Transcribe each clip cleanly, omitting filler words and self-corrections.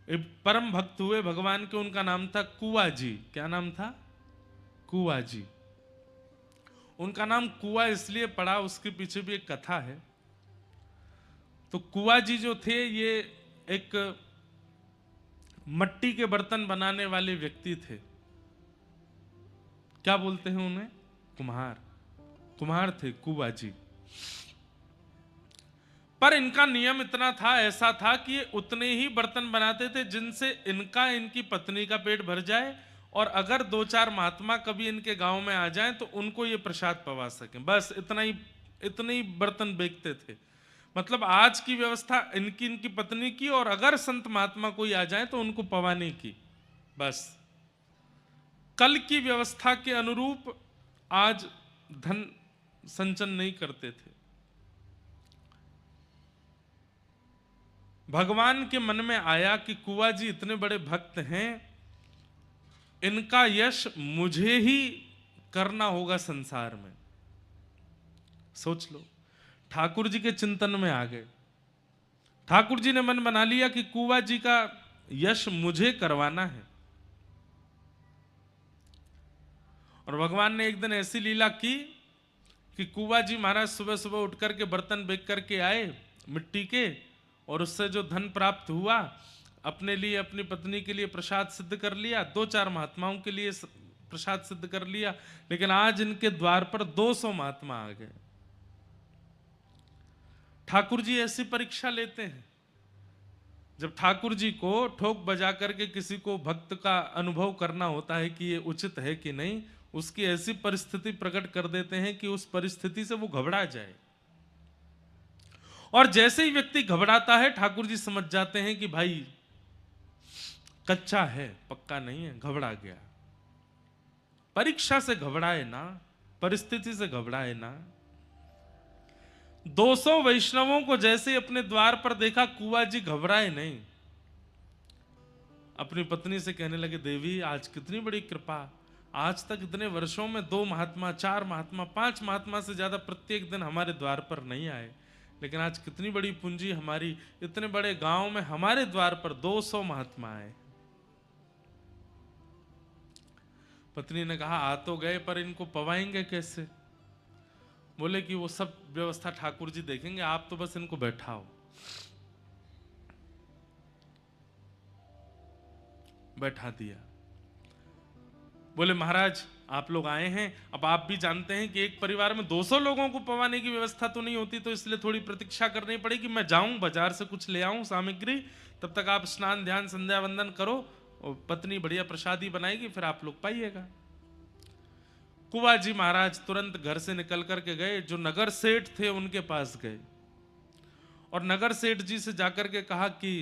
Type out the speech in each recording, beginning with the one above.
एक परम भक्त हुए भगवान के, उनका नाम था कुआ जी। क्या नाम था? कुआ जी। उनका नाम कुआ इसलिए पड़ा, उसके पीछे भी एक कथा है। तो कुआ जी जो थे, ये एक मट्टी के बर्तन बनाने वाले व्यक्ति थे। क्या बोलते हैं उन्हें? कुम्हार। कुम्हार थे कुआ जी। पर इनका नियम इतना था, ऐसा था कि ये उतने ही बर्तन बनाते थे जिनसे इनका, इनकी पत्नी का पेट भर जाए, और अगर दो चार महात्मा कभी इनके गांव में आ जाएं तो उनको ये प्रसाद पवा सकें। बस इतने ही बर्तन बेचते थे। मतलब आज की व्यवस्था इनकी, इनकी पत्नी की, और अगर संत महात्मा कोई आ जाए तो उनको पवाने की। बस कल की व्यवस्था के अनुरूप आज धन संचन नहीं करते थे। भगवान के मन में आया कि कुआ जी इतने बड़े भक्त हैं, इनका यश मुझे ही करना होगा संसार में। सोच लो, ठाकुर जी के चिंतन में आ गए। ठाकुर जी ने मन बना लिया कि कुआ जी का यश मुझे करवाना है। और भगवान ने एक दिन ऐसी लीला की कि कुआ जी महाराज सुबह सुबह उठ करके बर्तन बेच करके आए मिट्टी के, और उससे जो धन प्राप्त हुआ, अपने लिए, अपनी पत्नी के लिए प्रसाद सिद्ध कर लिया, दो चार महात्माओं के लिए प्रसाद सिद्ध कर लिया। लेकिन आज इनके द्वार पर 200 महात्मा आ गए। ठाकुर जी ऐसी परीक्षा लेते हैं। जब ठाकुर जी को ठोक बजा करके किसी को भक्त का अनुभव करना होता है कि ये उचित है कि नहीं, उसकी ऐसी परिस्थिति प्रकट कर देते हैं कि उस परिस्थिति से वो घबरा जाए। और जैसे ही व्यक्ति घबराता है, ठाकुर जी समझ जाते हैं कि भाई कच्चा है, पक्का नहीं है, घबरा गया। परीक्षा से घबराए ना, परिस्थिति से घबराए ना। 200 वैष्णवों को जैसे ही अपने द्वार पर देखा, कुआ जी घबराए नहीं। अपनी पत्नी से कहने लगे, देवी आज कितनी बड़ी कृपा, आज तक इतने वर्षों में 2 महात्मा, 4 महात्मा, 5 महात्मा से ज्यादा प्रत्येक दिन हमारे द्वार पर नहीं आए, लेकिन आज कितनी बड़ी पूंजी हमारी, इतने बड़े गांव में हमारे द्वार पर 200 महात्मा आए। पत्नी ने कहा, आ तो गए, पर इनको पवाएंगे कैसे? बोले कि वो सब व्यवस्था ठाकुर जी देखेंगे, आप तो बस इनको बैठाओ। बैठा दिया। बोले महाराज आप लोग आए हैं, अब आप भी जानते हैं कि एक परिवार में 200 लोगों को पवाने की व्यवस्था तो नहीं होती, तो इसलिए थोड़ी प्रतीक्षा करनी पड़ेगी। मैं जाऊं बाजार से कुछ ले आऊं सामग्री, तब तक आप स्नान ध्यान संध्या वंदन करो, और पत्नी बढ़िया प्रसादी बनाएगी, फिर आप लोग पाइएगा। कुआ जी महाराज तुरंत घर से निकल करके गए, जो नगर सेठ थे उनके पास गए, और नगर सेठ जी से जाकर के कहा कि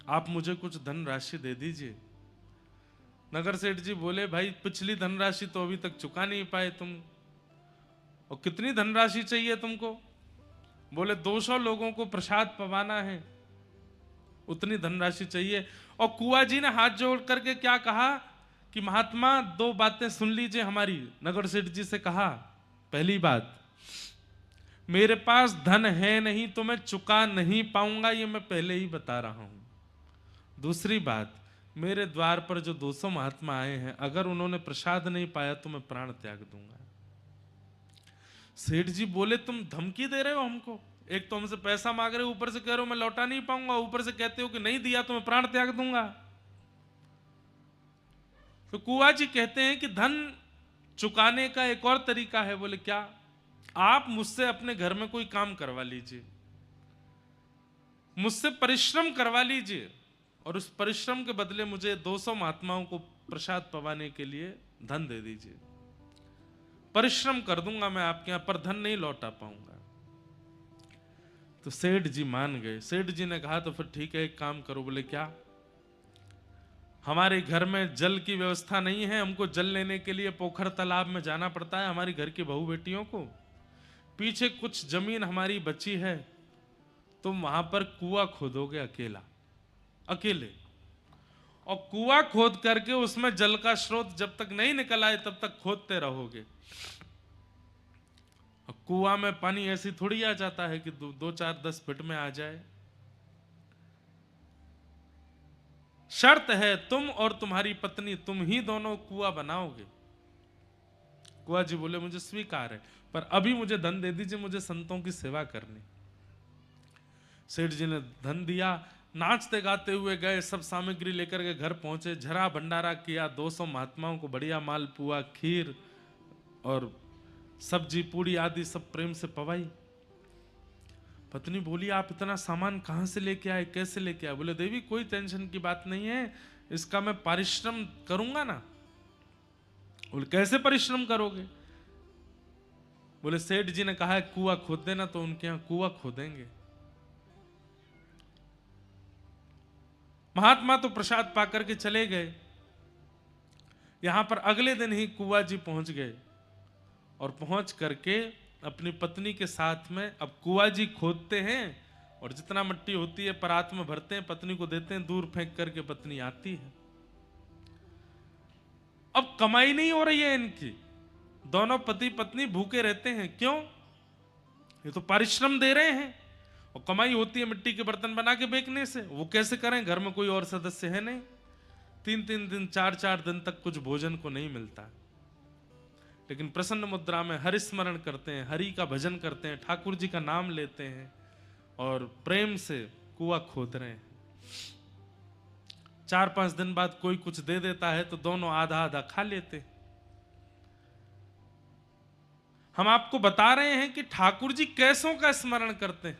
आप मुझे कुछ धन राशि दे दीजिए। नगर सेठ जी बोले, भाई पिछली धनराशि तो अभी तक चुका नहीं पाए तुम, और कितनी धनराशि चाहिए तुमको? बोले 200 लोगों को प्रसाद पवाना है, उतनी धनराशि चाहिए। और कुआ जी ने हाथ जोड़ करके क्या कहा कि महात्मा 2 बातें सुन लीजिए हमारी। नगर सेठ जी से कहा, पहली बात, मेरे पास धन है नहीं तो मैं चुका नहीं पाऊंगा, ये मैं पहले ही बता रहा हूं। दूसरी बात, मेरे द्वार पर जो 200 महात्मा आए हैं, अगर उन्होंने प्रसाद नहीं पाया तो मैं प्राण त्याग दूंगा। सेठ जी बोले, तुम धमकी दे रहे हो हमको? एक तो हमसे पैसा मांग रहे हो, ऊपर से कह रहे हो मैं लौटा नहीं पाऊंगा, ऊपर से कहते हो कि नहीं दिया तो मैं प्राण त्याग दूंगा। तो कुआ जी कहते हैं कि धन चुकाने का एक और तरीका है। बोले क्या? आप मुझसे अपने घर में कोई काम करवा लीजिए, मुझसे परिश्रम करवा लीजिए, और उस परिश्रम के बदले मुझे 200 महात्माओं को प्रसाद पवाने के लिए धन दे दीजिए। परिश्रम कर दूंगा मैं आपके यहां, पर धन नहीं लौटा पाऊंगा। तो सेठ जी मान गए। सेठ जी ने कहा, तो फिर ठीक है, एक काम करो। बोले क्या? हमारे घर में जल की व्यवस्था नहीं है, हमको जल लेने के लिए पोखर तालाब में जाना पड़ता है हमारी घर की बहू बेटियों को। पीछे कुछ जमीन हमारी बची है, तुम वहां पर कुआं खोदोगे अकेला, अकेले, और कुआं खोद करके उसमें जल का स्रोत जब तक नहीं निकल आए तब तक खोदते रहोगे। कुआं में पानी ऐसी थोड़ी आ जाता है कि 2, 4, 10 फीट में आ जाए। शर्त है तुम और तुम्हारी पत्नी, तुम ही दोनों कुआं बनाओगे। कुआं जी बोले मुझे स्वीकार है, पर अभी मुझे धन दे दीजिए, मुझे संतों की सेवा करनी। सेठ जी ने धन दिया, नाचते गाते हुए गए, सब सामग्री लेकर के घर पहुंचे, झरा भंडारा किया, 200 महात्माओं को बढ़िया मालपुआ, खीर और सब्जी पूड़ी आदि सब प्रेम से पवाई। पत्नी बोली आप इतना सामान कहां से लेके आए, कैसे लेके आए? बोले देवी कोई टेंशन की बात नहीं है, इसका मैं परिश्रम करूंगा ना। बोले कैसे परिश्रम करोगे? बोले सेठ जी ने कहा है कुआं खोद देना, तो उनके यहां कुआं खोदेंगे। महात्मा तो प्रसाद पाकर के चले गए। यहां पर अगले दिन ही कुआं जी पहुंच गए और पहुंच करके अपनी पत्नी के साथ में अब कुआं जी खोदते हैं और जितना मिट्टी होती है परात में भरते हैं, पत्नी को देते हैं, दूर फेंक करके पत्नी आती है। अब कमाई नहीं हो रही है इनकी, दोनों पति पत्नी भूखे रहते हैं। क्यों? ये तो परिश्रम दे रहे हैं और कमाई होती है मिट्टी के बर्तन बना के बेचने से। वो कैसे करें, घर में कोई और सदस्य है नहीं, 3-3 दिन 4-4 दिन तक कुछ भोजन को नहीं मिलता। लेकिन प्रसन्न मुद्रा में हरि स्मरण करते हैं, हरि का भजन करते हैं, ठाकुर जी का नाम लेते हैं और प्रेम से कुआं खोद रहे हैं। 4-5 दिन बाद कोई कुछ दे देता है तो दोनों आधा आधा खा लेते। हम आपको बता रहे हैं कि ठाकुर जी कैसों का स्मरण करते हैं।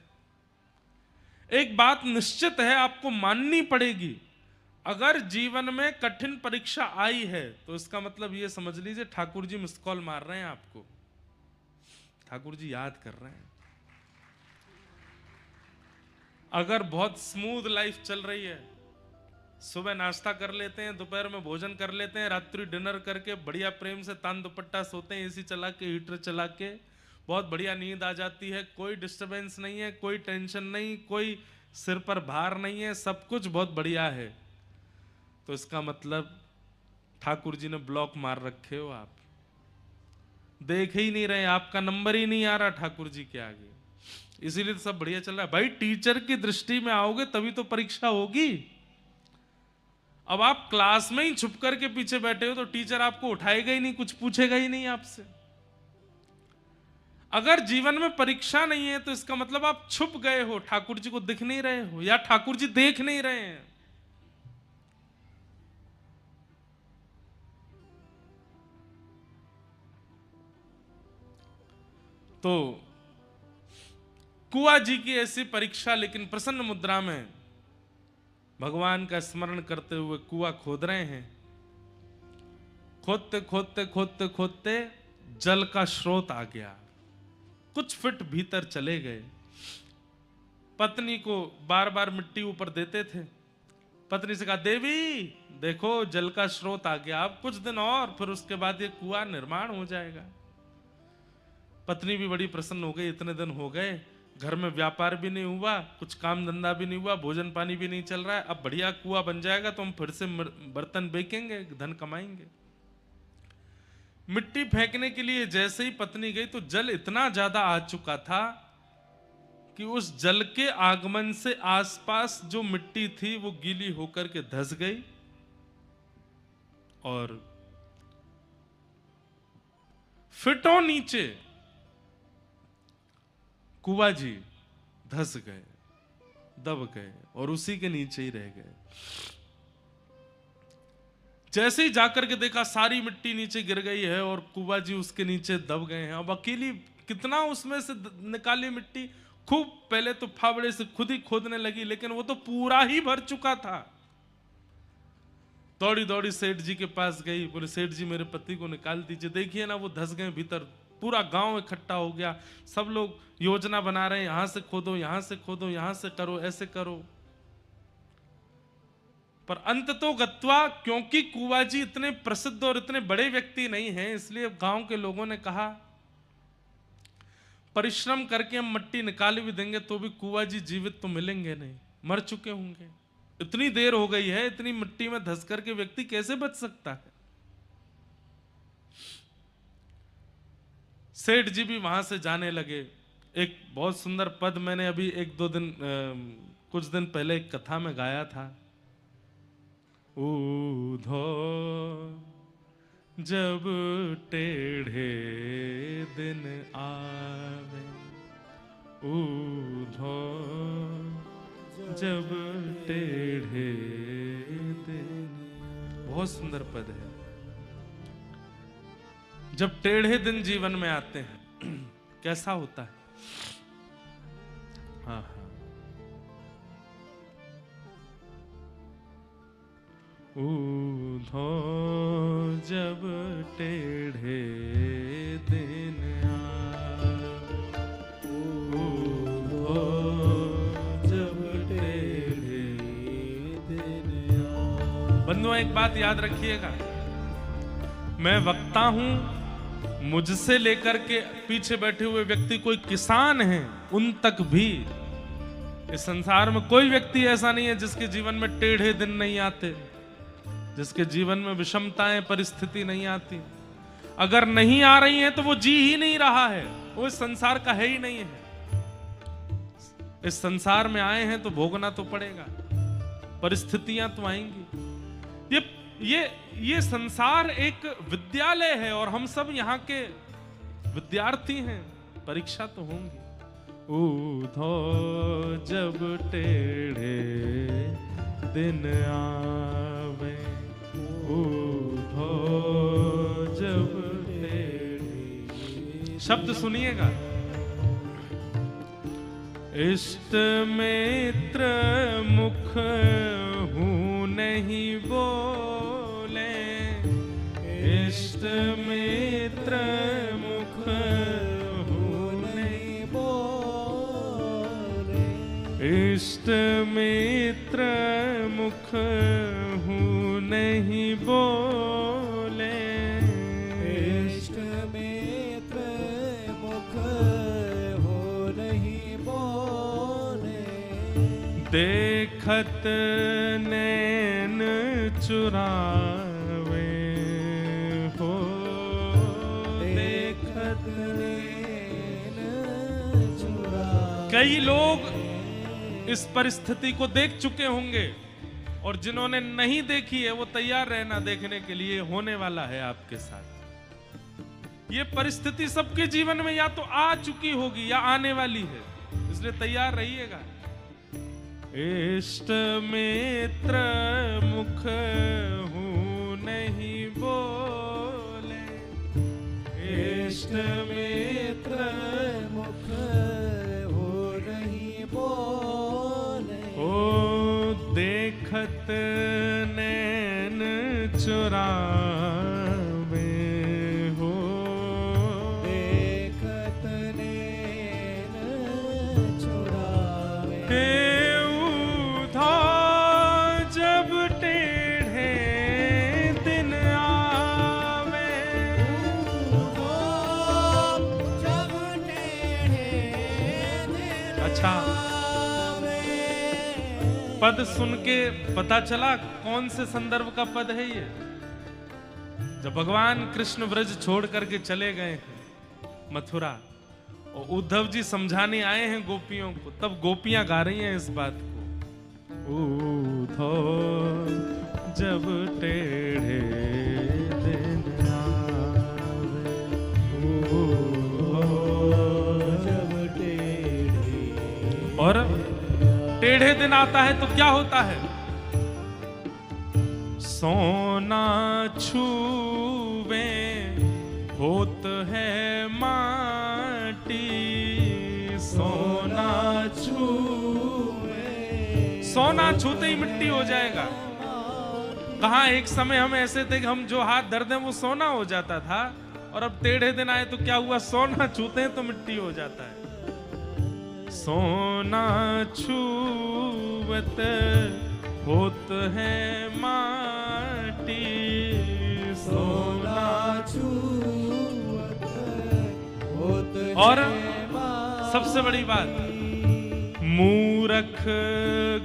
एक बात निश्चित है, आपको माननी पड़ेगी, अगर जीवन में कठिन परीक्षा आई है तो इसका मतलब ये समझ लीजिए ठाकुर जी मिस कॉल मार रहे हैं आपको, ठाकुर जी याद कर रहे हैं। अगर बहुत स्मूथ लाइफ चल रही है, सुबह नाश्ता कर लेते हैं, दोपहर में भोजन कर लेते हैं, रात्रि डिनर करके बढ़िया प्रेम से तान दुपट्टा सोते हैं, एसी चला के, हीटर चला के, बहुत बढ़िया नींद आ जाती है, कोई डिस्टरबेंस नहीं है, कोई टेंशन नहीं, कोई सिर पर भार नहीं है, सब कुछ बहुत बढ़िया है, तो इसका मतलब ठाकुर जी ने ब्लॉक मार रखे हो, आप देख ही नहीं रहे, आपका नंबर ही नहीं आ रहा ठाकुर जी के आगे, इसीलिए तो सब बढ़िया चल रहा है। भाई टीचर की दृष्टि में आओगे तभी तो परीक्षा होगी। अब आप क्लास में ही छुप करके पीछे बैठे हो तो टीचर आपको उठाएगा ही नहीं, कुछ पूछेगा ही नहीं आपसे। अगर जीवन में परीक्षा नहीं है तो इसका मतलब आप छुप गए हो, ठाकुर जी को दिख नहीं रहे हो, या ठाकुर जी देख नहीं रहे हैं। तो कुआं जी की ऐसी परीक्षा, लेकिन प्रसन्न मुद्रा में भगवान का स्मरण करते हुए कुआं खोद रहे हैं। खोदते खोदते खोदते खोदते जल का स्रोत आ गया, कुछ फीट भीतर चले गए। पत्नी को बार बार मिट्टी ऊपर देते थे। पत्नी से कहा देवी देखो जल का स्रोत आ गया, अब कुछ दिन और फिर उसके बाद ये कुआं निर्माण हो जाएगा। पत्नी भी बड़ी प्रसन्न हो गई, इतने दिन हो गए, घर में व्यापार भी नहीं हुआ, कुछ काम धंधा भी नहीं हुआ, भोजन पानी भी नहीं चल रहा है, अब बढ़िया कुआं बन जाएगा तो हम फिर से बर्तन बेचेंगे, धन कमाएंगे। मिट्टी फेंकने के लिए जैसे ही पत्नी गई तो जल इतना ज्यादा आ चुका था कि उस जल के आगमन से आसपास जो मिट्टी थी वो गीली होकर के धंस गई और फिटों नीचे कुआं जी धंस गए, दब गए और उसी के नीचे ही रह गए। जैसे ही जाकर के देखा सारी मिट्टी नीचे गिर गई है और कुआं जी उसके नीचे दब गए हैं। अब अकेली कितना उसमें से निकाली मिट्टी, खूब पहले तो फावड़े से खुद ही खोदने लगी, लेकिन वो तो पूरा ही भर चुका था। दौड़ी दौड़ी सेठ जी के पास गई, बोले सेठ जी मेरे पति को निकाल दीजिए, देखिए ना वो धंस गए भीतर। पूरा गांव इकट्ठा हो गया, सब लोग योजना बना रहे हैं, यहां से खोदो, यहां से खोदो, यहां से करो, ऐसे करो। पर अंत तो गत्वा, क्योंकि कुआं जी इतने प्रसिद्ध और इतने बड़े व्यक्ति नहीं हैं, इसलिए गांव के लोगों ने कहा परिश्रम करके हम मिट्टी निकाल भी देंगे तो भी कुआं जी जीवित तो मिलेंगे नहीं, मर चुके होंगे। इतनी देर हो गई है, इतनी मिट्टी में धंस करके व्यक्ति कैसे बच सकता है। सेठ जी भी वहां से जाने लगे। एक बहुत सुंदर पद मैंने अभी कुछ दिन पहले एक कथा में गाया था। ऊधो जब टेढ़े दिन आवे, ऊधो जब टेढ़े दिन। बहुत सुंदर पद है। जब टेढ़े दिन जीवन में आते हैं कैसा होता है? हाँ हाँ, ऊधो जब टेढ़े दिन आवे, ऊधो जब टेढ़े दिन आवे। बंधुओं, एक बात याद रखिएगा, मैं वक्ता हूं, मुझसे लेकर के पीछे बैठे हुए व्यक्ति कोई किसान हैं, उन तक भी इस संसार में कोई व्यक्ति ऐसा नहीं है जिसके जीवन में टेढ़े दिन नहीं आते, जिसके जीवन में विषमताएं, परिस्थिति नहीं आती। अगर नहीं आ रही हैं तो वो जी ही नहीं रहा है, वो इस संसार का है ही नहीं है। इस संसार में आए हैं तो भोगना तो पड़ेगा, परिस्थितियां तो आएंगी। ये संसार एक विद्यालय है और हम सब यहाँ के विद्यार्थी हैं, परीक्षा तो होंगी। ऊधो जब टेढ़े दिन आवे, ऊधो जब टेढ़े। शब्द सुनिएगा, इष्ट मित्र मुख हूं नहीं बोले, इष्ट मित्र मुख हूं नहीं बोले, इष्ट मित्र मुख हूं नहीं बोले, इष्ट मित्र मुख हो नहीं बोले, देखत नैन चुरावे हो, देखत नैन चुरावे। कई लोग इस परिस्थिति को देख चुके होंगे और जिन्होंने नहीं देखी है वो तैयार रहना देखने के लिए, होने वाला है आपके साथ। ये परिस्थिति सबके जीवन में या तो आ चुकी होगी या आने वाली है, इसलिए तैयार रहिएगा। इष्ट मित्र मुख हूं नहीं बोले, इष्ट मित्र मुख हो नहीं बोले, ओ देखत नैन चुरावे हो, देखत नैन चुरावे। जब टेढ़े दिन आवे, जब टेढ़े दिन अच्छा आवे। पद सुन के पता चला कौन से संदर्भ का पद है ये। जब भगवान कृष्ण ब्रज छोड़ करके चले गए हैं मथुरा और उद्धव जी समझाने आए हैं गोपियों को, तब गोपियां गा रही हैं इस बात को। ऊधो जब टेढ़े दिन आवे, ऊधो जब टेढ़े। और टेढ़े दिन आता है तो क्या होता है? सोना छूवे होत है माटी, सोना छूवे, सोना छूते ही मिट्टी हो जाएगा। कहाँ एक समय हम ऐसे थे कि हम जो हाथ धर दें वो सोना हो जाता था, और अब टेढ़े दिन आए तो क्या हुआ? सोना छूते हैं तो मिट्टी हो जाता है। सोना छूवत होत है माटी, सोना छूवत होत है और सबसे बड़ी बात, मूर्ख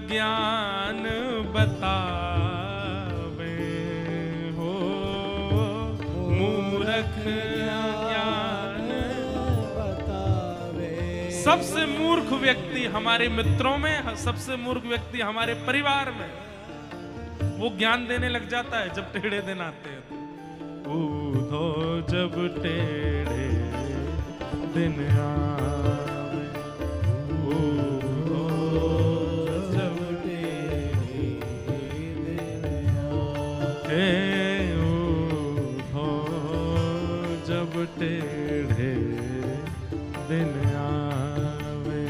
ज्ञान बतावे हो, मूर्ख ज्ञान बतावे। सबसे मूर्ख व्यक्ति हमारे मित्रों में, सबसे मूर्ख व्यक्ति हमारे परिवार में, वो ज्ञान देने लग जाता है जब टेढ़े दिन आते हैं तो। ऊधो जब टेढ़े दिन आवे, ऊधो जब तेरी दिन हे ऊधो जब टेढ़े दिन आवे।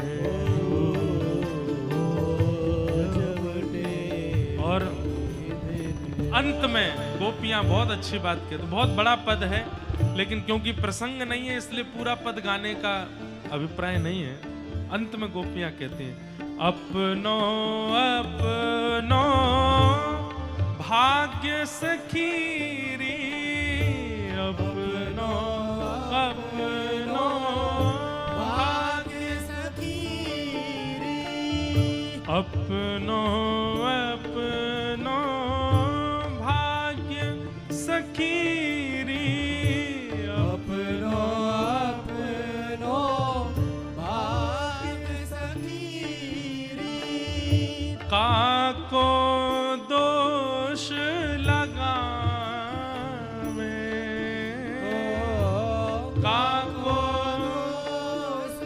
जब तेरी और अंत में गोपियां बहुत अच्छी बात कहते, तो बहुत बड़ा पद है लेकिन क्योंकि प्रसंग नहीं है इसलिए पूरा पद गाने का अभिप्राय नहीं है। अंत में गोपियां कहती हैं, अपनो अपनो भाग्य सखीरी, अपनो अपनो भाग्य सखीरी, अपनो अपनो भाग्य सखीरी, अपनो अपनो भाग्य सखीरी, काको दोष लगावे, काको दोष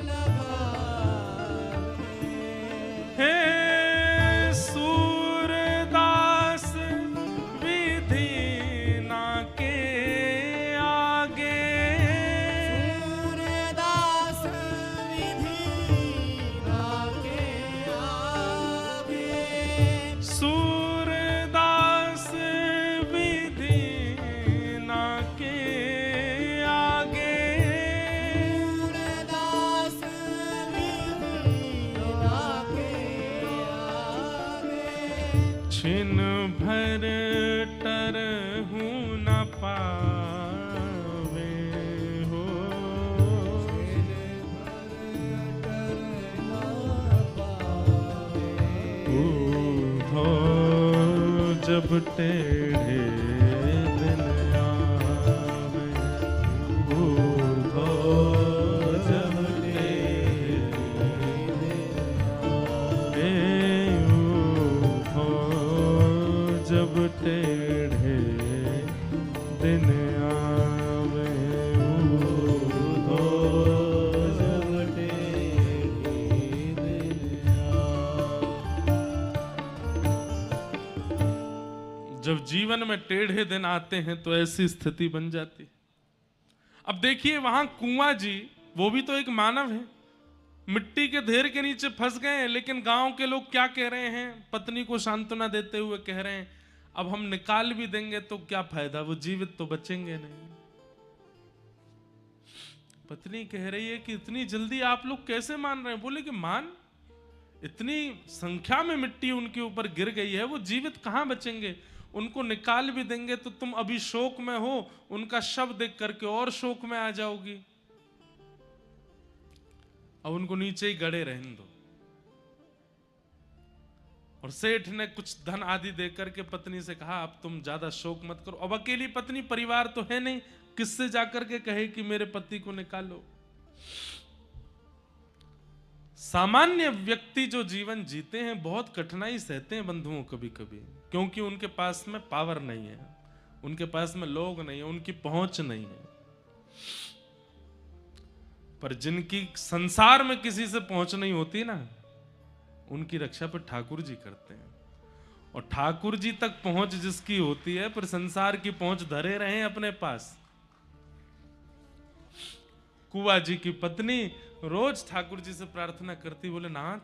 लगावे, हे सूरदास विधि ना के आगे, सूरदास विधि ना के आगे, सूरदास विधि ना के आगे, सूरदास विधि ना के आगे, छिन भर टरहु न पावे हो, ऊधो जब टेढ़े दिन आवे, ऊधो जब टेढ़े हे ऊधो जब टेढ़े दिन आवे, ऊधो जब तेरी दिन जब जीवन में टेढ़े दिन आते हैं तो ऐसी स्थिति बन जाती। अब देखिए वहां कुआं जी, वो भी तो एक मानव है, मिट्टी के ढेर के नीचे फंस गए हैं, लेकिन गांव के लोग क्या कह रहे हैं, पत्नी को सांत्वना देते हुए कह रहे हैं, अब हम निकाल भी देंगे तो क्या फायदा, वो जीवित तो बचेंगे नहीं। पत्नी कह रही है कि इतनी जल्दी आप लोग कैसे मान रहे हैं? बोले कि मान, इतनी संख्या में मिट्टी उनके ऊपर गिर गई है, वो जीवित कहां बचेंगे, उनको निकाल भी देंगे तो तुम अभी शोक में हो, उनका शव देख करके और शोक में आ जाओगी, अब उनको नीचे ही गड़े रहने दो। और सेठ ने कुछ धन आदि देकर के पत्नी से कहा, अब तुम ज्यादा शोक मत करो। अब अकेली पत्नी, परिवार तो है नहीं, किससे जाकर के कहे कि मेरे पति को निकालो। सामान्य व्यक्ति जो जीवन जीते हैं बहुत कठिनाई सहते हैं बंधुओं कभी कभी, क्योंकि उनके पास में पावर नहीं है, उनके पास में लोग नहीं है, उनकी पहुंच नहीं है। पर जिनकी संसार में किसी से पहुंच नहीं होती ना, उनकी रक्षा पर ठाकुर जी करते हैं। और ठाकुर जी तक पहुंच जिसकी होती है, पर संसार की पहुंच धरे रहे अपने पास। कुआ जी की पत्नी रोज ठाकुर जी से प्रार्थना करती, बोले नाथ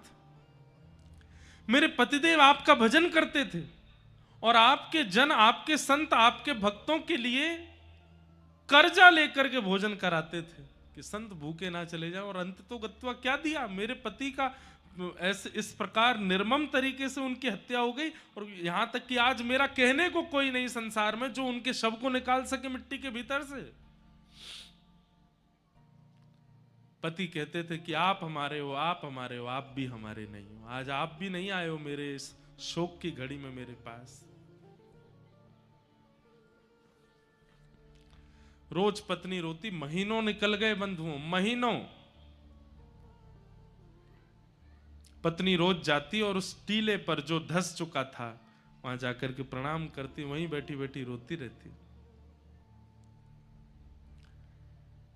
मेरे पतिदेव आपका भजन करते थे और आपके जन, आपके संत, आपके भक्तों के लिए कर्जा लेकर के भोजन कराते थे कि संत भूखे ना चले जाए, और अंत तो गत्वा क्या दिया, मेरे पति का ऐसे इस प्रकार निर्मम तरीके से उनकी हत्या हो गई, और यहां तक कि आज मेरा कहने को कोई नहीं संसार में जो उनके शव को निकाल सके मिट्टी के भीतर से। पति कहते थे कि आप हमारे हो, आप हमारे हो, आप भी हमारे नहीं हो। आज आप भी नहीं आए हो मेरे इस शोक की घड़ी में मेरे पास। रोज पत्नी रोती, महीनों निकल गए बंधुओं, महीनों। पत्नी रोज जाती और उस टीले पर जो धस चुका था वहां जाकर के प्रणाम करती, वहीं बैठी बैठी रोती रहती।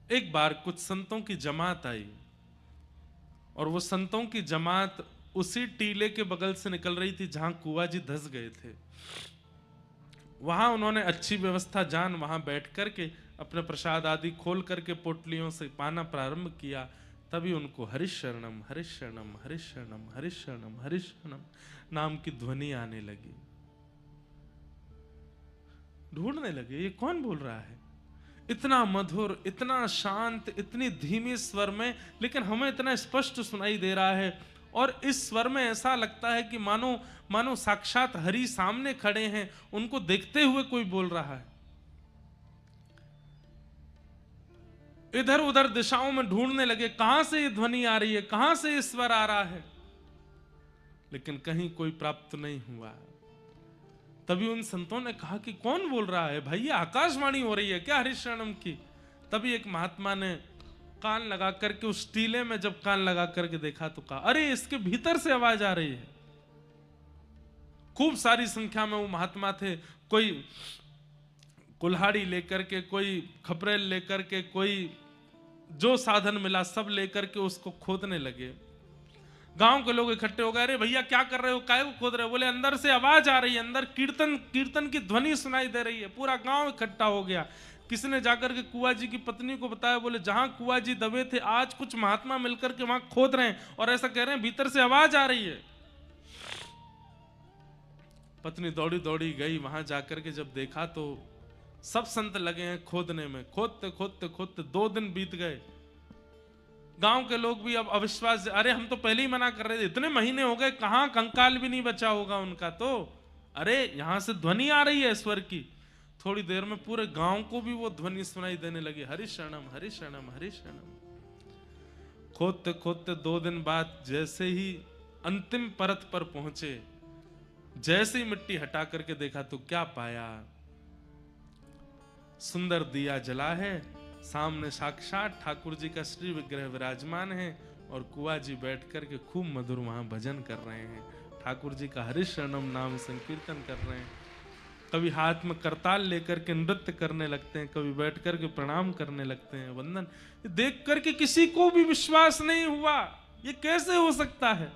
एक बार कुछ संतों की जमात आई और वो संतों की जमात उसी टीले के बगल से निकल रही थी जहां कुआ जी धंस गए थे। वहां उन्होंने अच्छी व्यवस्था जान वहां बैठ करके अपने प्रसाद आदि खोल करके पोटलियों से पाना प्रारंभ किया। तभी उनको हरिशरणम हरिशरणम हरिशरणम हरिशरणम हरिशरणम नाम की ध्वनि आने लगी। ढूंढने लगे ये कौन बोल रहा है, इतना मधुर, इतना शांत, इतनी धीमी स्वर में, लेकिन हमें इतना स्पष्ट सुनाई दे रहा है। और इस स्वर में ऐसा लगता है कि मानो मानो साक्षात हरि सामने खड़े हैं, उनको देखते हुए कोई बोल रहा है। इधर उधर दिशाओं में ढूंढने लगे कहां से ये ध्वनि आ रही है, कहां से ये स्वर आ रहा है, लेकिन कहीं कोई प्राप्त नहीं हुआ। तभी उन संतों ने कहा कि कौन बोल रहा है भाई, ये आकाशवाणी हो रही है क्या हरिशरणम की। तभी एक महात्मा ने कान लगा करके उस टीले में जब कान लगा करके देखा तो कहा अरे इसके भीतर से आवाज आ रही है। खूब सारी संख्या में वो महात्मा थे, कोई कुल्हाड़ी लेकर के, कोई खपरेल लेकर के, कोई जो साधन मिला सब लेकर के उसको खोदने लगे। गांव के लोग इकट्ठे हो गए, अरे भैया क्या कर रहे हो, काय को खोद रहे हो। बोले अंदर से आवाज आ रही है, अंदर कीर्तन कीर्तन की ध्वनि सुनाई दे रही है। पूरा गांव इकट्ठा हो गया। किसी ने जाकर के कुआ जी की पत्नी को बताया, बोले जहां कुआ जी दबे थे आज कुछ महात्मा मिलकर के वहां खोद रहे हैं और ऐसा कह रहे हैं भीतर से आवाज आ रही है। पत्नी दौड़ी दौड़ी गई, वहां जाकर के जब देखा तो सब संत लगे हैं खोदने में। खोदते खोदते खोदते 2 दिन बीत गए। गांव के लोग भी अब अविश्वास, अरे हम तो पहले ही मना कर रहे थे, इतने महीने हो गए, कहां कंकाल भी नहीं बचा होगा उनका। तो अरे यहां से ध्वनि आ रही है स्वर की। थोड़ी देर में पूरे गांव को भी वो ध्वनि सुनाई देने लगी, हरिशरणम हरिशरणम हरिशरणम। खोदते खोदते 2 दिन बाद जैसे ही अंतिम परत पर पहुंचे, जैसे ही मिट्टी हटा करके देखा तो क्या पाया, सुंदर दिया जला है, सामने साक्षात ठाकुर जी का श्री विग्रह विराजमान है और कुआ जी बैठ करके खूब मधुर वहां भजन कर रहे हैं, ठाकुर जी का हरिशरणम नाम संकीर्तन कर रहे हैं। कभी हाथ में करताल लेकर के नृत्य करने लगते हैं, कभी बैठ करके प्रणाम करने लगते हैं, वंदन। देख करके किसी को भी विश्वास नहीं हुआ, ये कैसे हो सकता है।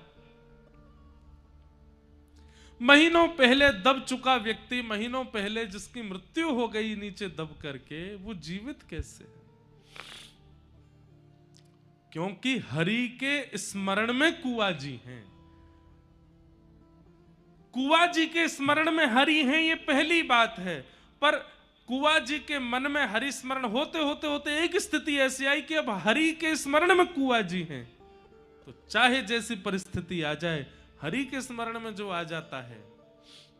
महीनों पहले दब चुका व्यक्ति, महीनों पहले जिसकी मृत्यु हो गई नीचे दब करके, वो जीवित कैसे है? क्योंकि हरि के स्मरण में कुआ जी हैं। कुआ जी के स्मरण में हरि हैं, ये पहली बात है। पर कुआ जी के मन में हरि स्मरण होते होते होते एक स्थिति ऐसी आई कि अब हरि के स्मरण में कुआ जी हैं, तो चाहे जैसी परिस्थिति आ जाए, हरि के स्मरण में जो आ जाता है,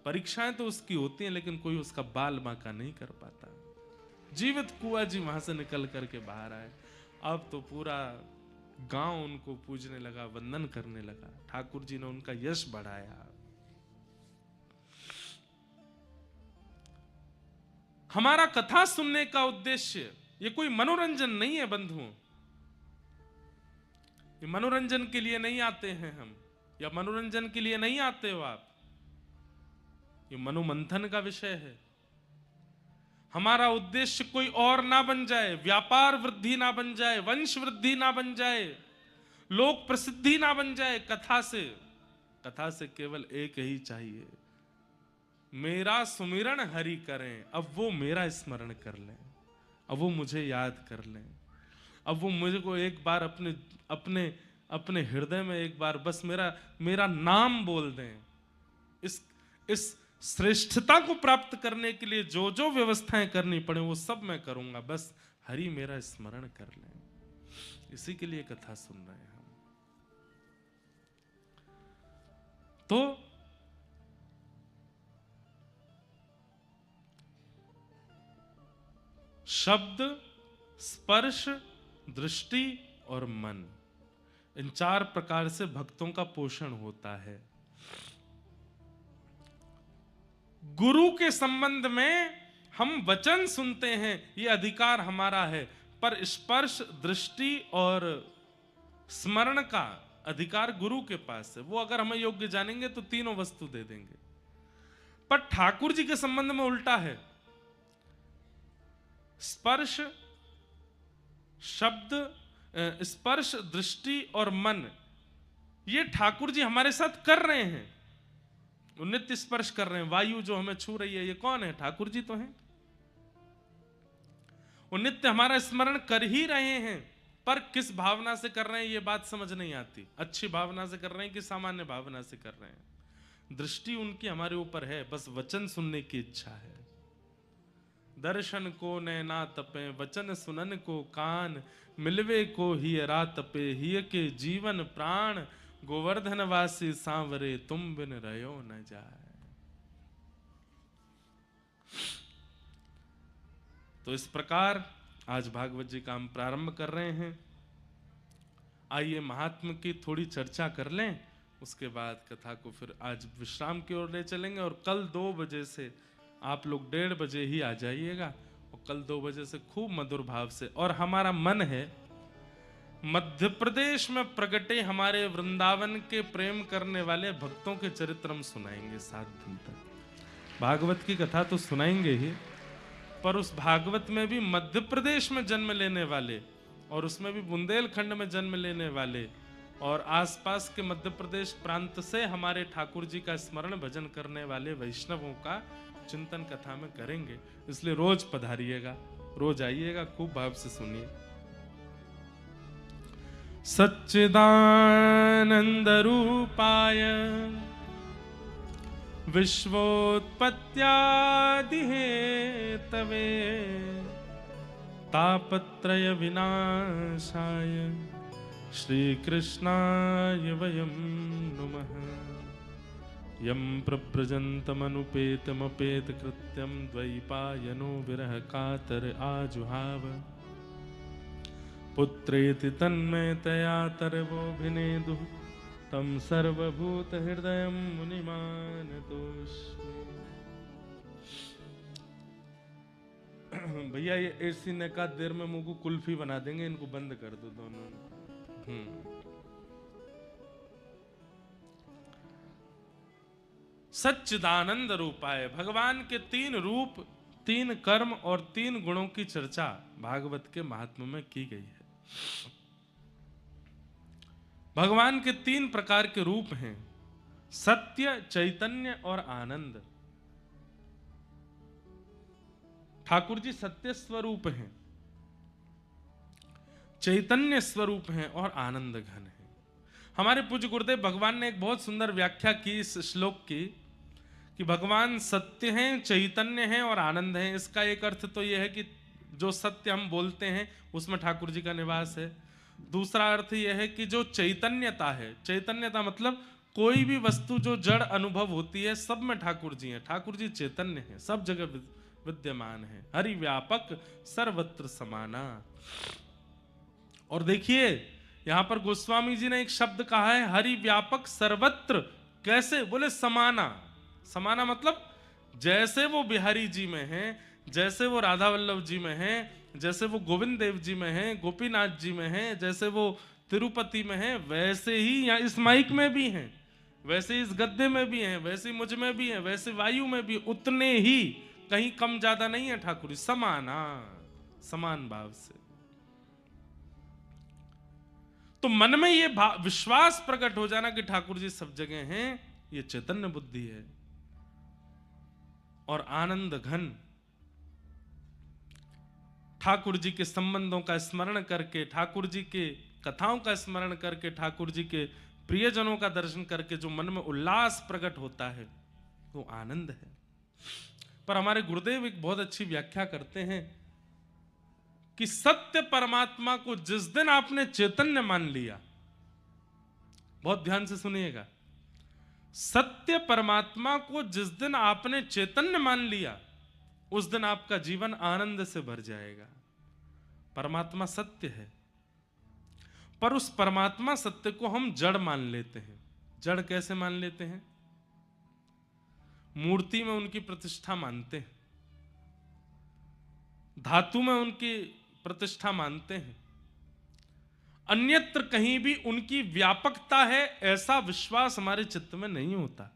परीक्षाएं तो उसकी होती हैं लेकिन कोई उसका बाल बांका नहीं कर पाता। जीवित कुआ जी वहां से निकल करके बाहर आए। अब तो पूरा गांव उनको पूजने लगा, वंदन करने लगा। ठाकुर जी ने उनका यश बढ़ाया। हमारा कथा सुनने का उद्देश्य ये कोई मनोरंजन नहीं है बंधुओं। ये मनोरंजन के लिए नहीं आते हैं हम, या मनोरंजन के लिए नहीं आते हो आप। ये मनोमंथन का विषय है। हमारा उद्देश्य कोई और ना बन जाए, व्यापार वृद्धि ना बन जाए, वंश वृद्धि ना बन जाए, लोक प्रसिद्धि ना बन जाए। कथा से केवल एक ही चाहिए, मेरा सुमिरन हरि करें। अब वो मेरा स्मरण कर लें, अब वो मुझे याद कर लें, अब वो मुझे को एक बार अपने अपने अपने हृदय में एक बार बस मेरा नाम बोल दें। इस श्रेष्ठता को प्राप्त करने के लिए जो जो व्यवस्थाएं करनी पड़े वो सब मैं करूंगा, बस हरि मेरा स्मरण कर लें। इसी के लिए कथा सुन रहे हैं हम। तो शब्द, स्पर्श, दृष्टि और मन, इन 4 प्रकार से भक्तों का पोषण होता है। गुरु के संबंध में हम वचन सुनते हैं, ये अधिकार हमारा है, पर स्पर्श, दृष्टि और स्मरण का अधिकार गुरु के पास है। वो अगर हमें योग्य जानेंगे तो तीनों वस्तु दे देंगे। पर ठाकुर जी के संबंध में उल्टा है। स्पर्श शब्द, स्पर्श, दृष्टि और मन, ये ठाकुर जी हमारे साथ कर रहे हैं। वो नित्य स्पर्श कर रहे हैं। वायु जो हमें छू रही है, ये कौन है? ठाकुर जी तो हैं। वो नित्य हमारा स्मरण कर ही रहे हैं, पर किस भावना से कर रहे हैं ये बात समझ नहीं आती। अच्छी भावना से कर रहे हैं कि सामान्य भावना से कर रहे हैं। दृष्टि उनकी हमारे ऊपर है, बस वचन सुनने की इच्छा है। दर्शन को नैना तपे, वचन सुनन को कान, मिलवे को ही रात तपे, हिय के जीवन प्राण, गोवर्धन वासी सांवरे, तुम बिन रहो न जाए। तो इस प्रकार आज भागवत जी का हम प्रारंभ कर रहे हैं। आइए महात्म की थोड़ी चर्चा कर लें, उसके बाद कथा को फिर आज विश्राम की ओर ले चलेंगे। और कल 2 बजे से आप लोग 1:30 बजे ही आ जाइएगा, और कल 2 बजे से खूब मधुर भाव से। और हमारा मन है मध्य प्रदेश में प्रगटे हमारे वृंदावन के प्रेम करने वाले भक्तों के चरित्र हम सुनाएंगे 7 दिन तक। भागवत की कथा तो सुनाएंगे ही, पर उस भागवत में भी मध्य प्रदेश में जन्म लेने वाले, और उसमें भी बुंदेलखंड में जन्म लेने वाले, और आसपास के मध्य प्रदेश प्रांत से हमारे ठाकुर जी का स्मरण भजन करने वाले वैष्णवों का चिंतन कथा में करेंगे। इसलिए रोज पधारिएगा, रोज आइएगा, खूब भाव से सुनिए। सच्चिदानंद रूपाय विश्वोत्पत्त्यादि हेतवे, तापत्रय विनाशाय श्रीकृष्णाय वयं नुमः। यं प्रव्रजन्तमनुपेतमपेतकृत्यं द्वैपायनो विरह कातर आजुहाव, पुत्रेति तन्मयतया तरवोऽभिनेदुः, तं सर्वभूतहृदयं मुनिमानतोऽस्मि। भैया ये एसी ने कहा देर में मुझको कुल्फी बना देंगे, इनको बंद कर दो दोनों। सच्चिदानंद रूपाय, भगवान के 3 रूप, 3 कर्म और 3 गुणों की चर्चा भागवत के महात्म्य में की गई है। भगवान के 3 प्रकार के रूप हैं, सत्य, चैतन्य और आनंद। ठाकुर जी सत्य स्वरूप हैं, चैतन्य स्वरूप हैं और आनंद घन हैं। हमारे पूज्य गुरुदेव भगवान ने एक बहुत सुंदर व्याख्या की इस श्लोक की, कि भगवान सत्य हैं, चैतन्य हैं और आनंद हैं। इसका एक अर्थ तो यह है कि जो सत्य हम बोलते हैं उसमें ठाकुर जी का निवास है। दूसरा अर्थ यह है कि जो चैतन्यता है, चैतन्यता मतलब कोई भी वस्तु जो जड़ अनुभव होती है सब में ठाकुर जी हैं। ठाकुर जी चैतन्य हैं, सब जगह विद्यमान है। हरि व्यापक सर्वत्र समाना। और देखिए यहां पर गोस्वामी जी ने एक शब्द कहा है, हरि व्यापक सर्वत्र। कैसे? बोले समाना। समाना मतलब जैसे वो बिहारी जी में हैं, जैसे वो राधा वल्लभ जी में हैं, जैसे वो गोविंद देव जी में हैं, गोपीनाथ जी में हैं, जैसे वो तिरुपति में हैं, वैसे ही यहाँ इस माइक में भी हैं, वैसे इस गद्दे में भी हैं, वैसे मुझ में भी हैं, वैसे वायु में भी, उतने ही, कहीं कम ज्यादा नहीं है ठाकुर जी। समाना, समान भाव से। तो मन में ये विश्वास प्रकट हो जाना कि ठाकुर जी सब जगह हैं, ये चैतन्य बुद्धि है। और आनंद घन, ठाकुर जी के संबंधों का स्मरण करके, ठाकुर जी के कथाओं का स्मरण करके, ठाकुर जी के प्रियजनों का दर्शन करके जो मन में उल्लास प्रकट होता है वो आनंद है। पर हमारे गुरुदेव एक बहुत अच्छी व्याख्या करते हैं कि सत्य परमात्मा को जिस दिन आपने चैतन्य मान लिया, बहुत ध्यान से सुनिएगा, सत्य परमात्मा को जिस दिन आपने चैतन्य मान लिया उस दिन आपका जीवन आनंद से भर जाएगा। परमात्मा सत्य है, पर उस परमात्मा सत्य को हम जड़ मान लेते हैं। जड़ कैसे मान लेते हैं? मूर्ति में उनकी प्रतिष्ठा मानते हैं, धातु में उनकी प्रतिष्ठा मानते हैं, अन्यत्र कहीं भी उनकी व्यापकता है ऐसा विश्वास हमारे चित्त में नहीं होता।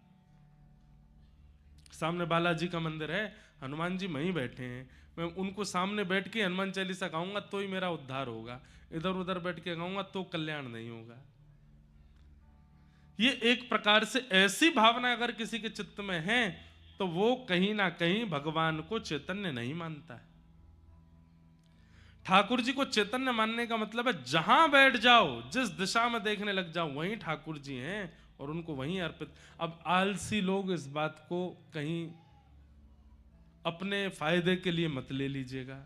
सामने बालाजी का मंदिर है, हनुमान जी वहीं बैठे हैं, मैं उनको सामने बैठ के हनुमान चालीसा गाऊंगा तो ही मेरा उद्धार होगा, इधर उधर बैठ के गाऊंगा तो कल्याण नहीं होगा। ये एक प्रकार से ऐसी भावना अगर किसी के चित्त में है तो वो कहीं ना कहीं भगवान को चैतन्य नहीं मानता है। ठाकुर जी को चैतन्य मानने का मतलब है जहां बैठ जाओ, जिस दिशा में देखने लग जाओ, वहीं ठाकुर जी हैं और उनको वहीं अर्पित। अब आलसी लोग इस बात को कहीं अपने फायदे के लिए मत ले लीजिएगा।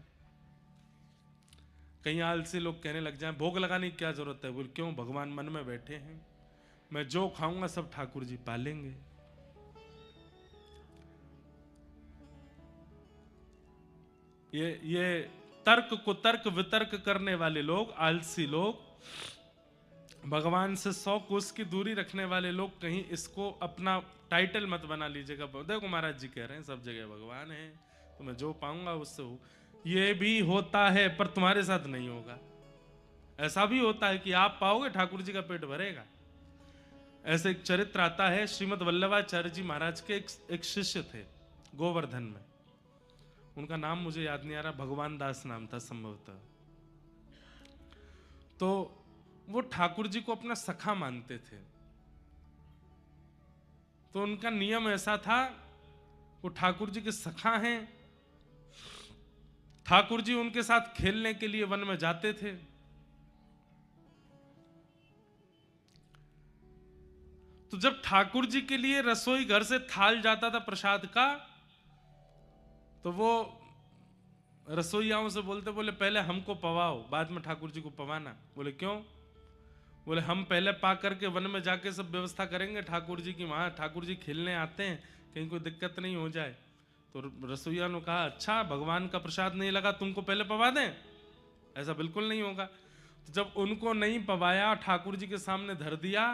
कहीं आलसी लोग कहने लग जाएं भोग लगाने की क्या जरूरत है, बोल क्यों, भगवान मन में बैठे हैं, मैं जो खाऊंगा सब ठाकुर जी पालेंगे। ये तर्क को तर्क वितर्क करने वाले लोग, आलसी लोग, भगवान से 100 कोस की दूरी रखने वाले लोग, कहीं इसको अपना टाइटल मत बना लीजिएगा। देखो महाराज जी कह रहे हैं सब जगह भगवान है, तो मैं जो पाऊंगा उससे हो। ये भी होता है पर तुम्हारे साथ नहीं होगा। ऐसा भी होता है कि आप पाओगे ठाकुर जी का पेट भरेगा। ऐसे एक चरित्र आता है, श्रीमद वल्लभाचार्य जी महाराज के एक शिष्य थे गोवर्धन में, उनका नाम मुझे याद नहीं आ रहा, भगवान दास नाम था संभवतः। तो वो ठाकुर जी को अपना सखा मानते थे। तो उनका नियम ऐसा था, वो ठाकुर जी के सखा हैं, ठाकुर जी उनके साथ खेलने के लिए वन में जाते थे। तो जब ठाकुर जी के लिए रसोई घर से थाल जाता था प्रसाद का, तो वो रसोइयाओं से बोले पहले हमको पवाओ, बाद में ठाकुर जी को पवाना। बोले क्यों? बोले हम पहले पा करके वन में जाके सब व्यवस्था करेंगे ठाकुर जी की, वहां ठाकुर जी खेलने आते हैं, कहीं कोई दिक्कत नहीं हो जाए। तो रसोइया ने कहा अच्छा भगवान का प्रसाद नहीं लगा, तुमको पहले पवा दें? ऐसा बिल्कुल नहीं होगा। तो जब उनको नहीं पवाया, ठाकुर जी के सामने धर दिया,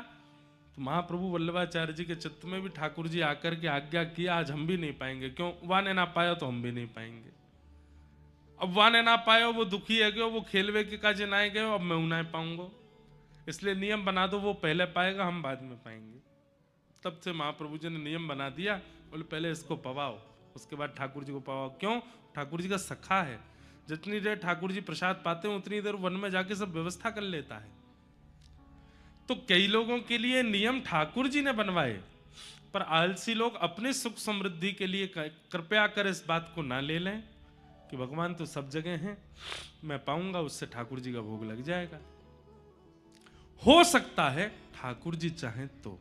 तो महाप्रभु वल्लभाचार्य जी के चित्त में भी ठाकुर जी आकर के आज्ञा किया आज हम भी नहीं पाएंगे। क्यों? वाने ना पाया तो हम भी नहीं पाएंगे। अब वाने ना पायो वो दुखी है गयो, वो खेलवे के काजे ना गयो, अब मैं उन्हें पाऊंगा, इसलिए नियम बना दो वो पहले पाएगा हम बाद में पाएंगे। तब से महाप्रभु जी ने नियम बना दिया, बोले पहले इसको पवाओ उसके बाद ठाकुर जी को पवाओ। क्यों? ठाकुर जी का सखा है, जितनी देर ठाकुर जी प्रसाद पाते हैं उतनी देर वन में जाके सब व्यवस्था कर लेता है। तो कई लोगों के लिए नियम ठाकुर जी ने बनवाए, पर आलसी लोग अपने सुख समृद्धि के लिए कृपया कर इस बात को ना ले लें कि भगवान तो सब जगह हैं, मैं पाऊंगा उससे ठाकुर जी का भोग लग जाएगा। हो सकता है ठाकुर जी चाहें तो।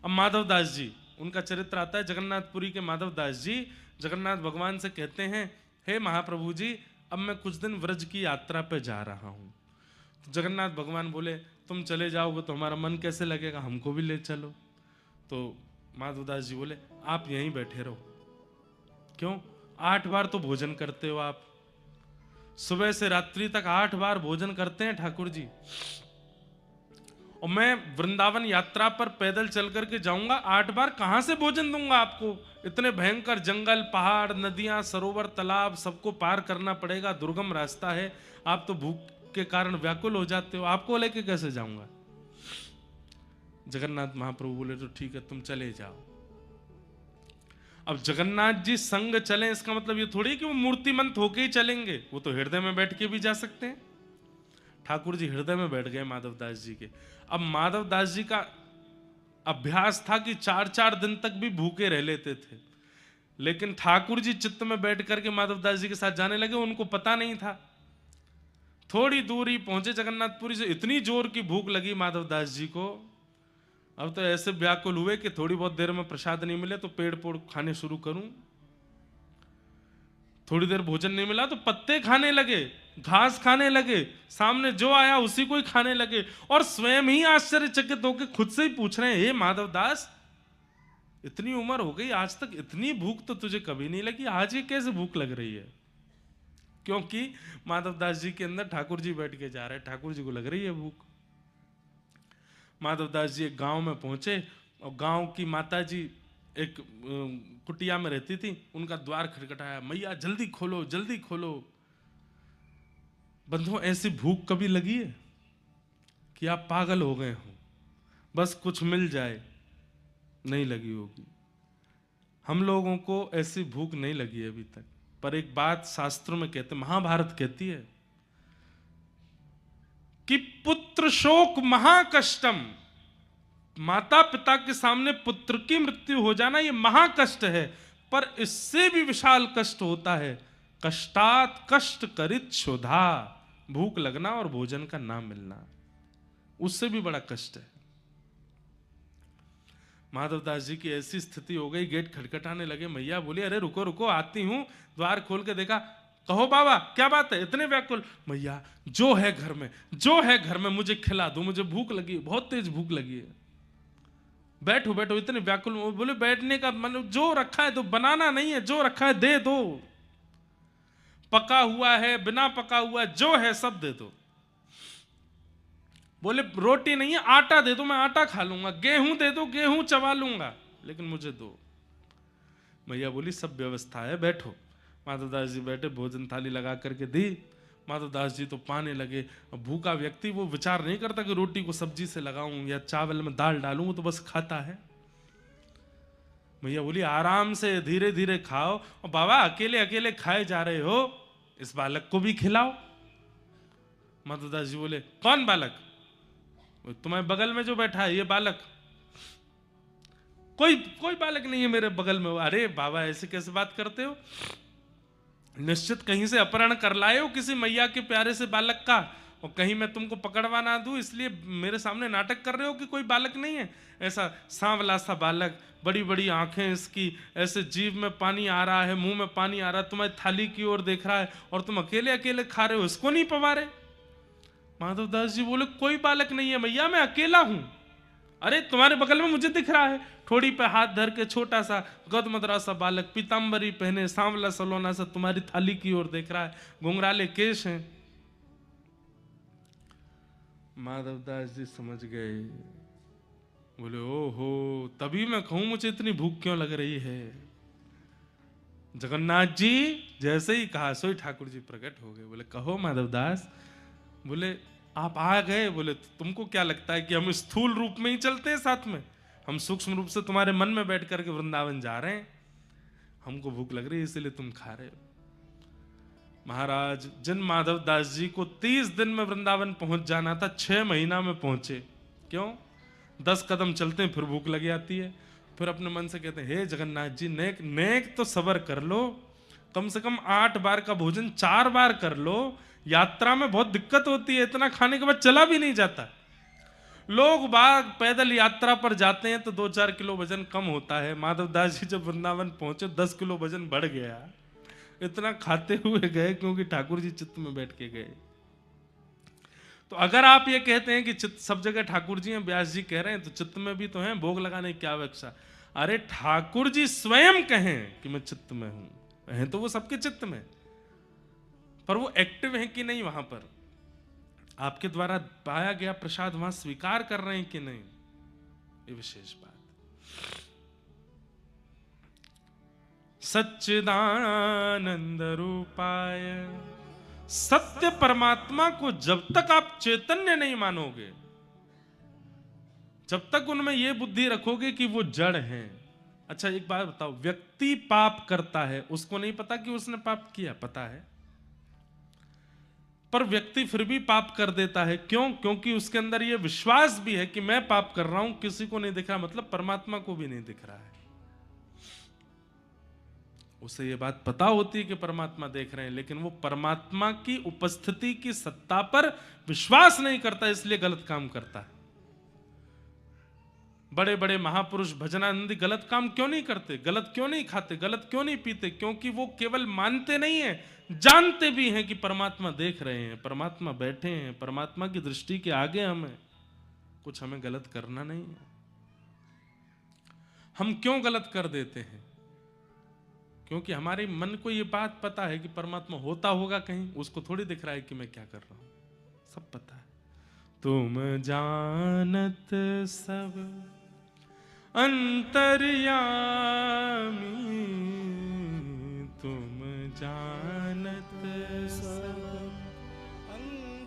अब माधव दास जी, उनका चरित्र आता है, जगन्नाथपुरी के माधव दास जी जगन्नाथ भगवान से कहते हैं हे महाप्रभु जी अब मैं कुछ दिन व्रज की यात्रा पे जा रहा हूं। तो जगन्नाथ भगवान बोले तुम चले जाओगे तो हमारा मन कैसे लगेगा, हमको भी ले चलो। तो माधवदास जी बोले आप यहीं बैठे रहो। क्यों? 8 बार तो भोजन करते हो आप, सुबह से रात्रि तक 8 बार भोजन करते हैं ठाकुर जी, और मैं वृंदावन यात्रा पर पैदल चल करके जाऊंगा, 8 बार कहां से भोजन दूंगा आपको? इतने भयंकर जंगल, पहाड़, नदियां, सरोवर, तालाब सबको पार करना पड़ेगा, दुर्गम रास्ता है, आप तो भूख के कारण व्याकुल हो जाते हो, आपको लेके कैसे जाऊंगा? जगन्नाथ महाप्रभु बोले तो ठीक है तुम चले जाओ। अब जगन्नाथ जी संग चले इसका मतलब ये थोड़ी कि वो मूर्तिमंत होके ही चलेंगे, वो तो हृदय में बैठ के भी जा सकते हैं। ठाकुर जी हृदय में बैठ गए माधवदास जी के। अब माधवदास जी का अभ्यास था कि 4-4 दिन तक भी भूखे रह लेते थे, लेकिन ठाकुर जी चित्त में बैठ करके माधवदास जी के साथ जाने लगे, उनको पता नहीं था। थोड़ी दूरी पहुंचे जगन्नाथपुरी से, इतनी जोर की भूख लगी माधवदास जी को, अब तो ऐसे व्याकुल हुए कि थोड़ी बहुत देर में प्रसाद नहीं मिले तो पेड़ पोड़ खाने शुरू करूं, थोड़ी देर भोजन नहीं मिला तो पत्ते खाने लगे, घास खाने लगे, सामने जो आया उसी को ही खाने लगे, और स्वयं ही आश्चर्यचकित होकर खुद से ही पूछ रहे हैं हे माधवदास इतनी उम्र हो गई आज तक इतनी भूख तो तुझे कभी नहीं लगी, आज ये कैसे भूख लग रही है? क्योंकि माधवदास जी के अंदर ठाकुर जी बैठ के जा रहे हैं, ठाकुर जी को लग रही है भूख। माधवदास जी एक गांव में पहुंचे और गांव की माता जी एक कुटिया में रहती थी, उनका द्वार खटखटाया, मैया जल्दी खोलो जल्दी खोलो। बंधुओं ऐसी भूख कभी लगी है कि आप पागल हो गए हो, बस कुछ मिल जाए? नहीं लगी होगी। हम लोगों को ऐसी भूख नहीं लगी है अभी तक। पर एक बात शास्त्रों में कहते, महाभारत कहती है कि पुत्र शोक महाकष्टम, माता पिता के सामने पुत्र की मृत्यु हो जाना ये महाकष्ट है, पर इससे भी विशाल कष्ट होता है कष्टात कष्ट करित क्षुधा, भूख लगना और भोजन का ना मिलना, उससे भी बड़ा कष्ट है। माधवदास जी की ऐसी स्थिति हो गई, गेट खटखटाने लगे। मैया बोली अरे रुको रुको आती हूं। द्वार खोल के देखा, कहो बाबा क्या बात है इतने व्याकुल? मैया जो है घर में, जो है घर में मुझे खिला दो, मुझे भूख लगी है, बहुत तेज भूख लगी है। बैठो बैठो, इतने व्याकुल। बोले बैठने का मन, जो रखा है तो बनाना नहीं है, जो रखा है दे दो, पका हुआ है बिना पका हुआ जो है सब दे दो। बोले रोटी नहीं है आटा दे दो, मैं आटा खा लूंगा, गेहूं दे दो गेहूं चबा लूंगा, लेकिन मुझे दो। मैया बोली सब व्यवस्था है बैठो। माधवदास जी बैठे, भोजन थाली लगा करके दी। माधवदास जी तो पाने लगे। भूखा व्यक्ति वो विचार नहीं करता कि रोटी को सब्जी से लगाऊं या चावल में दाल डालूं, वो तो बस खाता है। मैया बोली आराम से धीरे धीरे खाओ, और बाबा अकेले अकेले खाए जा रहे हो, इस बालक को भी खिलाओ। माधवदास जी बोले कौन बालक? तुम्हारे बगल में जो बैठा है ये बालक? कोई बालक नहीं है मेरे बगल में। अरे बाबा ऐसे कैसे बात करते हो? निश्चित कहीं से अपहरण कर लाए हो किसी मैया के प्यारे से बालक का, और कहीं मैं तुमको पकड़वा ना दूं इसलिए मेरे सामने नाटक कर रहे हो कि कोई बालक नहीं है। ऐसा सांवला सा बालक, बड़ी बड़ी आंखें इसकी, ऐसे जीभ में पानी आ रहा है, मुंह में पानी आ रहा है, तुम्हारी थाली की ओर देख रहा है, और तुम अकेले अकेले खा रहे हो, इसको नहीं पवा रहे? माधवदास जी बोले कोई बालक नहीं है मैया, मैं अकेला हूं। अरे तुम्हारे बगल में मुझे दिख रहा है, ठोड़ी पे हाथ धर के छोटा सा गदमदरा सा बालक, पीतांबरी पहने, सांवला सलोना सा, तुम्हारी थाली की ओर देख रहा है, घुंघराले केश हैं। माधवदास जी समझ गए, बोले ओहो, तभी मैं कहूं मुझे इतनी भूख क्यों लग रही है। जगन्नाथ जी जैसे ही कहा सोई ठाकुर जी प्रकट हो गए। बोले कहो माधवदास। बोले आप आ गए। बोले तुमको क्या लगता है कि हम स्थूल रूप में ही चलते हैं साथ में? हम सूक्ष्म रूप से तुम्हारे मन में बैठ करके वृंदावन जा रहे हैं, हमको भूख लग रही है इसलिए तुम खा रहे हो। महाराज जिन माधवदास जी को 30 दिन में वृंदावन पहुंच जाना था, 6 महीना में पहुंचे। क्यों? 10 कदम चलते हैं फिर भूख लग जाती है, फिर अपने मन से कहते हैं हे जगन्नाथ जी नेक नेक तो सबर कर लो, कम से कम 8 बार का भोजन 4 बार कर लो। यात्रा में बहुत दिक्कत होती है, इतना खाने के बाद चला भी नहीं जाता। लोग बाग पैदल यात्रा पर जाते हैं तो 2-4 किलो वजन कम होता है। माधवदास जी जब वृंदावन पहुंचे 10 किलो वजन बढ़ गया। इतना खाते हुए गए क्योंकि ठाकुर जी चित्त में बैठ के गए। तो अगर आप ये कहते हैं कि चित्त सब जगह ठाकुर जी हैं, व्यास जी कह रहे हैं, तो चित्त में भी तो हैं, भोग लगाने की क्या आवश्यकता? अरे ठाकुर जी स्वयं कहें कि मैं चित्त में हूं, हैं तो वो सबके चित्त में, पर वो एक्टिव है कि नहीं वहां पर, आपके द्वारा पाया गया प्रसाद वहां स्वीकार कर रहे हैं कि नहीं, ये विशेष बात। सच्चिदानंद रूपाय, सत्य परमात्मा को जब तक आप चैतन्य नहीं मानोगे, जब तक उनमें यह बुद्धि रखोगे कि वो जड़ हैं। अच्छा एक बात बताओ, व्यक्ति पाप करता है, उसको नहीं पता कि उसने पाप किया? पता है, पर व्यक्ति फिर भी पाप कर देता है। क्यों? क्योंकि उसके अंदर यह विश्वास भी है कि मैं पाप कर रहा हूं, किसी को नहीं दिख रहा, मतलब परमात्मा को भी नहीं दिख रहा है। उसे यह बात पता होती है कि परमात्मा देख रहे हैं, लेकिन वो परमात्मा की उपस्थिति की सत्ता पर विश्वास नहीं करता, इसलिए गलत काम करता है। बड़े बड़े महापुरुष भजनानंदी गलत काम क्यों नहीं करते, गलत क्यों नहीं खाते, गलत क्यों नहीं पीते? क्योंकि वो केवल मानते नहीं है, जानते भी हैं कि परमात्मा देख रहे हैं, परमात्मा बैठे हैं, परमात्मा की दृष्टि के आगे हमें कुछ हमें गलत करना नहीं है। हम क्यों गलत कर देते हैं? क्योंकि हमारे मन को ये बात पता है कि परमात्मा होता होगा कहीं, उसको थोड़ी दिख रहा है कि मैं क्या कर रहा हूं, सब पता है। तुम जानत सब अंतर्यामी, तुम जानत सब अंतर्यामी,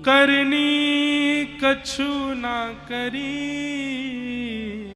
करनी कछु ना करी,